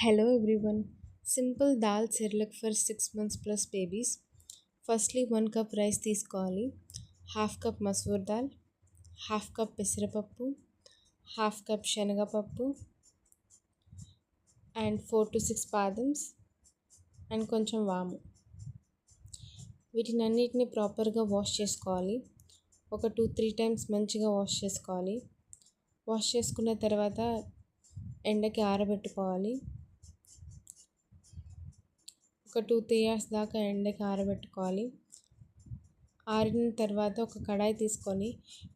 Hello everyone. Simple dal cerelac for 6 months plus babies. Firstly 1 cup rice తీసుకోవాలి. Half cup masoor dal, half cup పెసరపప్పు, half cup శనగపప్పు and 4 to 6 badams and కొంచెం వాము. వీటినన్నిటిని ప్రాపర్గా wash చేసుకోవాలి. ఒక 2-3 టైమ్స్ మంచిగా వాష్ చేసుకోవాలి. వాష్ చేసుకున్న తర్వాత ఎండకి ఆరబెట్టుకోవాలి. ఒక 2-3 అవర్స్ దాకా ఎండకి ఆరబెట్టుకోవాలి. ఆరిన తర్వాత ఒక కడాయి తీసుకొని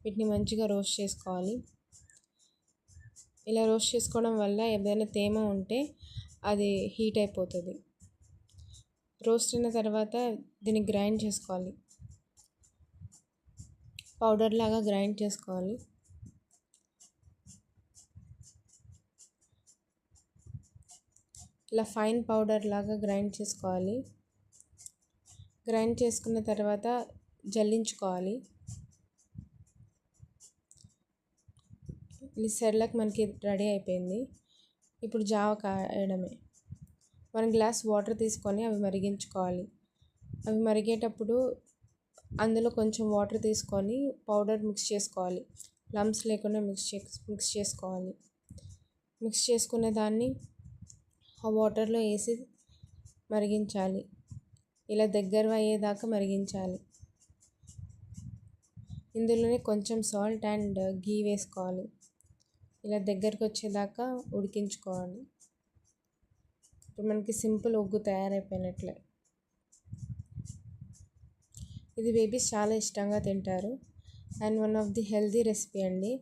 వీటిని మంచిగా రోస్ట్ చేసుకోవాలి. ఇలా రోస్ట్ చేసుకోవడం వల్ల ఏదైనా తేమ ఉంటే అది హీట్ అయిపోతుంది. రోస్ట్ అయిన తర్వాత దీన్ని గ్రైండ్ చేసుకోవాలి. పౌడర్ లాగా గ్రైండ్ చేసుకోవాలి. ఇలా ఫైన్ పౌడర్ లాగా గ్రైండ్ చేసుకోవాలి. గ్రైండ్ చేసుకున్న తర్వాత జల్లించుకోవాలి. ఈ సెర్లాక్ మనకి రెడీ అయిపోయింది. ఇప్పుడు జావ కాయడమే. 1 గ్లాస్ వాటర్ తీసుకొని అవి మరిగించుకోవాలి. అవి మరిగేటప్పుడు అందులో కొంచెం వాటర్ తీసుకొని పౌడర్ మిక్స్ చేసుకోవాలి. లమ్స్ లేకుండా మిక్స్ చేసుకోవాలి. మిక్స్ చేసుకున్న దాన్ని ఆ వాటర్లో వేసి మరిగించాలి. ఇలా దగ్గర అయ్యేదాకా మరిగించాలి. ఇందులోనే కొంచెం సాల్ట్ అండ్ గీ వేసుకోవాలి. ఇలా దగ్గరకు వచ్చేదాకా ఉడికించుకోవాలి. ఇప్పుడు మనకి సింపుల్ ఒగ్గు తయారైపోయినట్లే. ఇది బేబీస్ చాలా ఇష్టంగా తింటారు and one of the healthy recipe అండి.